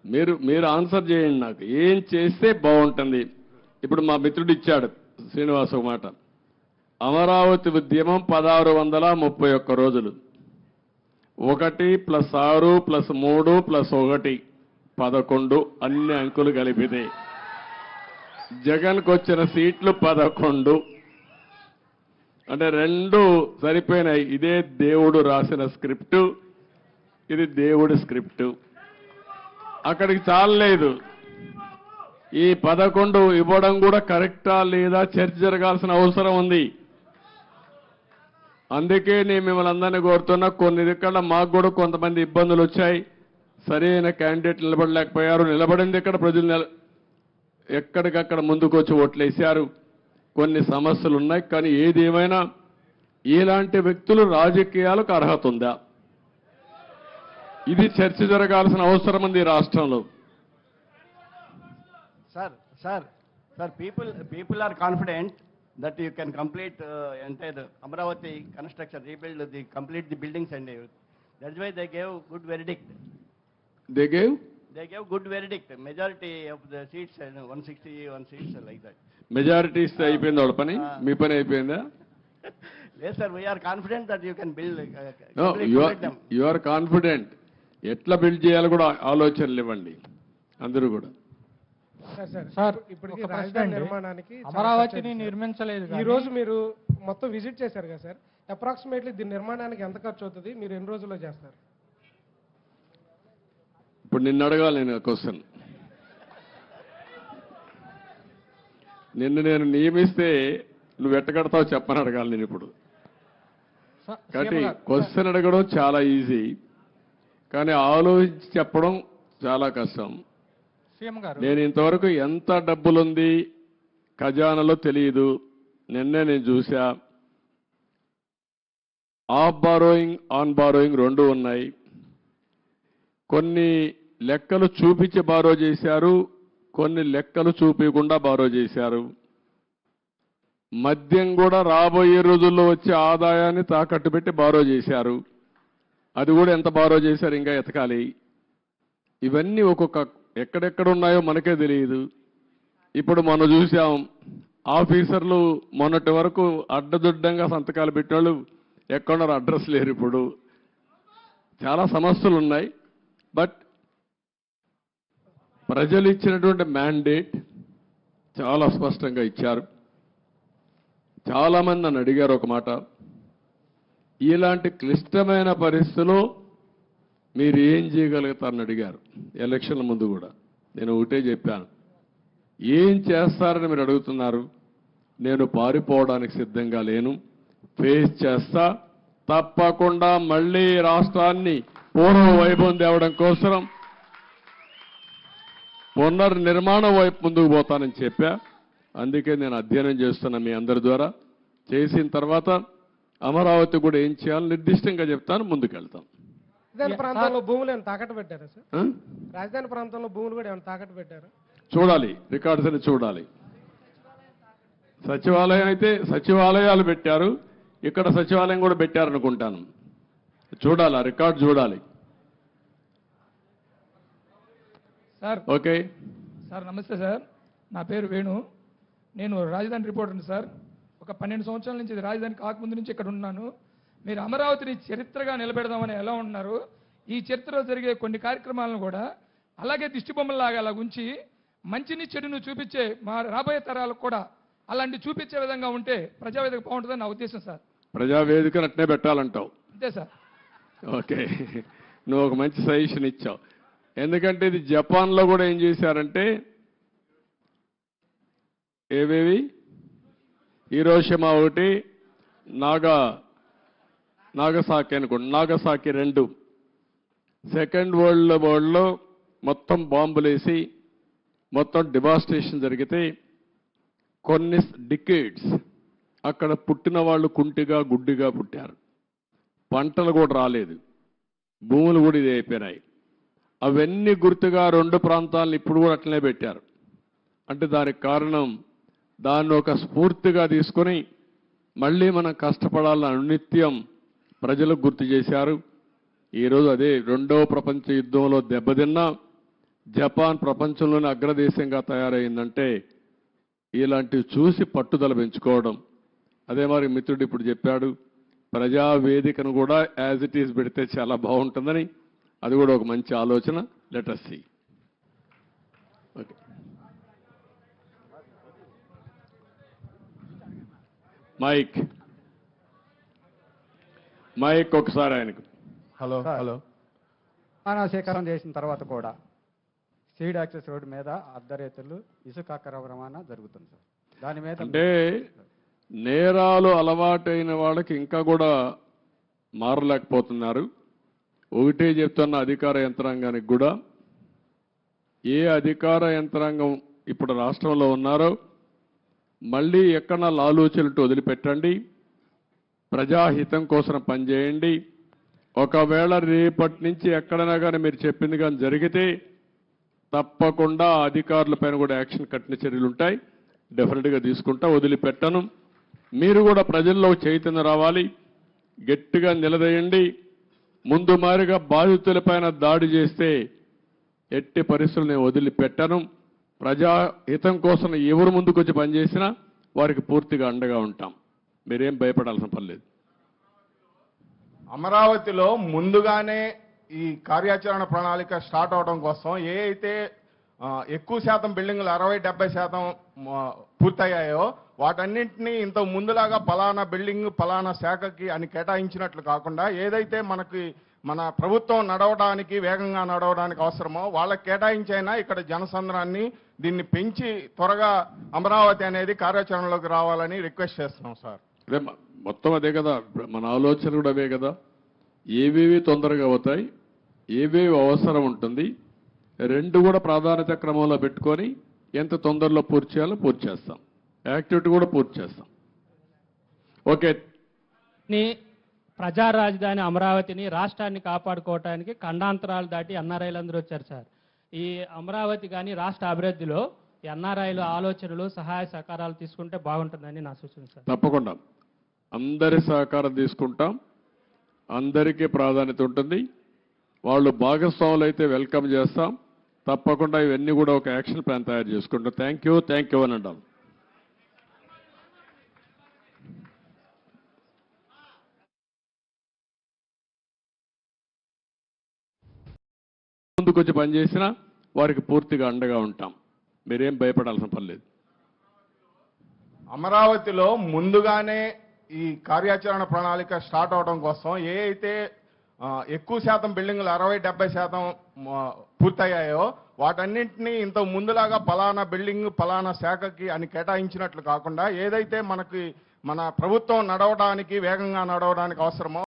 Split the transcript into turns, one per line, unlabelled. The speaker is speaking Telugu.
మీరు ఆన్సర్ చేయండి. నాకు ఏం చేస్తే బాగుంటుంది? ఇప్పుడు మా మిత్రుడు ఇచ్చాడు శ్రీనివాస్ ఒక మాట. అమరావతి ఉద్యమం 1631 రోజులు, 1 + 6 + 3 + 1 11, అన్ని అంకులు కలిపితే జగన్కు వచ్చిన సీట్లు 11. అంటే 2 సరిపోయినాయి. ఇదే దేవుడు రాసిన స్క్రిప్టు, ఇది దేవుడి స్క్రిప్టు. అక్కడికి చాలలేదు. ఈ 11 ఇవ్వడం కూడా కరెక్టా లేదా చర్చ జరగాల్సిన అవసరం ఉంది. అందుకే నేను మిమ్మల్ని అందరినీ కోరుతున్నా, కొన్ని ఇక్కడ మాకు కూడా కొంతమంది ఇబ్బందులు వచ్చాయి. సరైన క్యాండిడేట్ నిలబడలేకపోయారు. నిలబడింది ఇక్కడ ప్రజలు ఎక్కడికక్కడ ముందుకు వచ్చి ఓట్లేశారు. కొన్ని సమస్యలు ఉన్నాయి. కానీ ఏది ఏమైనా ఇలాంటి వ్యక్తులు రాజకీయాలకు అర్హత ఉందా? ఇది చర్చ జరగాల్సిన అవసరం ఉంది రాష్ట్రంలో.
Sir, people are confident that you can complete entire Amravati construction, complete the buildings and everything. That's why they gave good verdict.
They gave
good verdict. Majority of the seats, 161 seats like that.
Majority ఇస్తే అయిపోయింది వాళ్ళ పని. మీ పని అయిపోయిందా?
Yes, sir. We are confident that you can build.
You are confident. ఎట్లా బిల్డ్ చేయాలో కూడా ఆలోచనలు ఇవ్వండి అందరూ కూడా.
సార్ ఇప్పటికీ రాజధాని నిర్మాణానికి
అమరావతిని నిర్మించలేదు.
ఈ రోజు మీరు మొత్తం విజిట్ చేశారు కదా సార్, అప్రాక్సిమేట్లీ దీని నిర్మాణానికి ఎంత ఖర్చు అవుతుంది? మీరు ఎన్ని రోజుల్లో చేస్తారు?
ఇప్పుడు నిన్ను అడగాలి నేను క్వశ్చన్. నిన్ను నేను నియమిస్తే నువ్వు ఎట్టగడతావు చెప్పని అడగాలి నేను ఇప్పుడు. కాబట్టి క్వశ్చన్ అడగడం చాలా ఈజీ, కానీ ఆలోచించి చెప్పడం చాలా కష్టం. నేను ఇంతవరకు ఎంత డబ్బులుంది ఖజానాలో తెలియదు. నిన్నే నేను చూసా. ఆఫ్ బారోయింగ్, ఆన్ బారోయింగ్ 2 ఉన్నాయి. కొన్ని లెక్కలు చూపించి బారో చేశారు, కొన్ని లెక్కలు చూపించకుండా బారో చేశారు. మద్యం కూడా రాబోయే రోజుల్లో వచ్చే ఆదాయాన్ని తాకట్టు పెట్టి బారో చేశారు. అది కూడా ఎంత బారో చేశారు ఇంకా ఎతకాలి. ఇవన్నీ ఒక్కొక్క ఎక్కడెక్కడ ఉన్నాయో మనకే తెలియదు. ఇప్పుడు మనం చూసాం, ఆఫీసర్లు మొన్నటి వరకు అడ్డదుడ్డంగా సంతకాలు పెట్టినోళ్ళు ఎక్కడున్నారు అడ్రస్ లేరు. ఇప్పుడు చాలా సమస్యలు ఉన్నాయి. బట్ ప్రజలు ఇచ్చినటువంటి మ్యాండేట్ చాలా స్పష్టంగా ఇచ్చారు. చాలామంది నన్ను అడిగారు ఒక మాట, ఇలాంటి క్లిష్టమైన పరిస్థితుల్లో మీరు ఏం చేయగలుగుతారని అడిగారు. ఎలక్షన్ల ముందు కూడా నేను ఒకటే చెప్పాను, ఏం చేస్తారని మీరు అడుగుతున్నారు. నేను పారిపోవడానికి సిద్ధంగా లేను, ఫేస్ చేస్తా. తప్పకుండా మళ్ళీ రాష్ట్రాన్ని పూర్వ వైభవం తేవడం కోసం పునర్నిర్మాణం వైపు ముందుకు పోతానని చెప్పా. అందుకే నేను అధ్యయనం చేస్తున్నా మీ అందరి ద్వారా. చేసిన తర్వాత అమరావతి కూడా ఏం చేయాలో నిర్దిష్టంగా చెప్తాను, ముందుకెళ్తాం.
రాజధాని ప్రాంతంలో భూములు ఏమైనా తాకట్టు పెట్టారా సార్? రాజధాని ప్రాంతంలో భూములు కూడా ఏమైనా తాకట్టు పెట్టారా?
చూడాలి, రికార్డ్స్ అని చూడాలి. సచివాలయం అయితే సచివాలయాలు పెట్టారు, ఇక్కడ సచివాలయం కూడా పెట్టారనుకుంటాను. చూడాలి, ఆ రికార్డు చూడాలి.
సార్
ఓకే
సార్, నమస్తే సార్. నా పేరు వేణు. నేను రాజధాని రిపోర్టర్ని సార్. ఒక 12 సంవత్సరాల నుంచి ఇది రాజధాని కాకముందు నుంచి ఇక్కడ ఉన్నాను. మీరు అమరావతిని చరిత్రగా నిలబెడదామని ఎలా ఉన్నారు? ఈ చరిత్రలో జరిగే కొన్ని కార్యక్రమాలను కూడా అలాగే దిష్టిబొమ్మలాగా అలా ఉంచి మంచిని చెడును చూపించే మా రాబోయే తరాలకు కూడా అలాంటి చూపించే విధంగా ఉంటే ప్రజావేదిక బాగుంటుందని నా ఉద్దేశం సార్.
ప్రజావేదిక అట్నే పెట్టాలంటావు?
అంతే సార్.
ఓకే, నువ్వు ఒక మంచి సజెషన్ ఇచ్చావు. ఎందుకంటే ఇది జపాన్లో కూడా ఏం చేశారంటే, ఏవేవి హీరోషిమా ఒకటి, నాగసాకి అనుకోండి, నాగసాకి 2 సెకండ్ వరల్డ్ వార్లో మొత్తం బాంబులేసి మొత్తం డివాస్టేషన్ జరిగితే కొన్ని డికేడ్స్ అక్కడ పుట్టిన వాళ్ళు కుంటిగా గుడ్డిగా పుట్టారు. పంటలు కూడా రాలేదు, భూములు కూడా ఇది అయిపోయినాయి. అవన్నీ గుర్తుగా 2 ప్రాంతాలను ఇప్పుడు కూడా అట్లనే పెట్టారు. అంటే దానికి కారణం దాన్ని ఒక స్ఫూర్తిగా తీసుకొని మళ్ళీ మనం కష్టపడాలని అనునిత్యం ప్రజలకు గుర్తు చేశారు. ఈరోజు అదే 2వ ప్రపంచ యుద్ధంలో దెబ్బతిన్నా జపాన్ ప్రపంచంలోనే అగ్రదేశంగా తయారైందంటే ఇలాంటివి చూసి పట్టుదల పెంచుకోవడం. అదే మరి మిత్రుడు ఇప్పుడు చెప్పాడు, ప్రజావేదికను కూడా యాజ్ ఇట్ ఈజ్ పెడితే చాలా బాగుంటుందని. అది కూడా ఒక మంచి ఆలోచన. Let us see. Okay, mike ఒకసారి ఆయనకు.
హలో హలో
విమాన సేకరణ చేసిన తర్వాత కూడా సీడ్ యాక్సెస్ రోడ్డు మీద అర్ధరేతులు ఇసుక అక్రమ రవాణా జరుగుతుంది సార్. దాని మీద
అంటే నేరాలు అలవాటైన వాళ్ళకి ఇంకా కూడా మారలేకపోతున్నారు. ఒకటే చెప్తున్న అధికార యంత్రాంగానికి కూడా, ఏ అధికార యంత్రాంగం ఇప్పుడు రాష్ట్రంలో ఉన్నారో మళ్ళీ ఎక్కడ లాలూచలతో వదిలిపెట్టండి, ప్రజాహితం కోసం పనిచేయండి. ఒకవేళ రేపటి నుంచి ఎక్కడైనా కానీ మీరు చెప్పింది కానీ జరిగితే తప్పకుండా అధికారులపైన కూడా యాక్షన్ కఠిన చర్యలు ఉంటాయి. డెఫినెట్గా తీసుకుంటా, వదిలిపెట్టను. మీరు కూడా ప్రజల్లో చైతన్యం రావాలి, గట్టిగా నిలదీయండి. ముందు మారిగా బాధితులపైన దాడి చేస్తే ఎట్టి పరిస్థితులు నేను వదిలిపెట్టను. ప్రజాహితం కోసం ఎవరు ముందుకొచ్చి పనిచేసినా వారికి పూర్తిగా అండగా ఉంటాం. మీరేం భయపడాల్సిన పని లేదు.
అమరావతిలో ముందుగానే ఈ కార్యాచరణ ప్రణాళిక స్టార్ట్ అవడం కోసం ఏ అయితే ఎక్కువ శాతం బిల్డింగ్లు 60-70% పూర్తయ్యాయో వాటన్నింటినీ ఇంత ముందులాగా పలానా బిల్డింగ్ పలానా శాఖకి అని కేటాయించినట్లు కాకుండా, ఏదైతే మన ప్రభుత్వం నడవడానికి వేగంగా నడవడానికి అవసరమో వాళ్ళకి కేటాయించైనా ఇక్కడ జనసంద్రాన్ని దీన్ని పెంచి త్వరగా అమరావతి అనేది కార్యాచరణలోకి రావాలని రిక్వెస్ట్ చేస్తున్నాం సార్.
అదే మొత్తం అదే కదా, మన ఆలోచన కూడా అవే కదా. ఏవేవి తొందరగా అవుతాయి, ఏవేవి అవసరం ఉంటుంది, రెండు కూడా ప్రాధాన్యత క్రమంలో పెట్టుకొని ఎంత తొందరలో పూర్తి చేయాలో పూర్తి చేస్తాం. యాక్టివిటీ కూడా పూర్తి చేస్తాం. ఓకే,
ప్రజా రాజధాని అమరావతిని రాష్ట్రాన్ని కాపాడుకోవడానికి ఖండాంతరాలు దాటి ఎన్ఆర్ఐలు అందరూ వచ్చారు సార్. ఈ అమరావతి కానీ రాష్ట్ర అభివృద్ధిలో ఎన్ఆర్ఐలు ఆలోచనలు సహాయ సహకారాలు తీసుకుంటే బాగుంటుందని నా సూచన సార్.
తప్పకుండా అందరి సహకారం తీసుకుంటాం. అందరికీ ప్రాధాన్యత ఉంటుంది. వాళ్ళు భాగస్వాములు అయితే వెల్కమ్ చేస్తాం. తప్పకుండా ఇవన్నీ కూడా ఒక యాక్షన్ ప్లాన్ తయారు చేసుకుంటాం. థ్యాంక్ యూ అని అంటాం. ముందుకొచ్చి పనిచేసినా వారికి పూర్తిగా అండగా ఉంటాం. మీరేం భయపడాల్సిన పని లేదు.
అమరావతిలో ముందుగానే ఈ కార్యాచరణ ప్రణాళిక స్టార్ట్ అవడం కోసం ఏ అయితే ఎక్కువ శాతం బిల్డింగ్లు 60-70% పూర్తయ్యాయో వాటన్నింటినీ ఇంత ముందులాగా పలానా బిల్డింగ్ పలానా శాఖకి అని కేటాయించినట్లు కాకుండా, ఏదైతే మన ప్రభుత్వం నడవడానికి వేగంగా నడవడానికి అవసరమో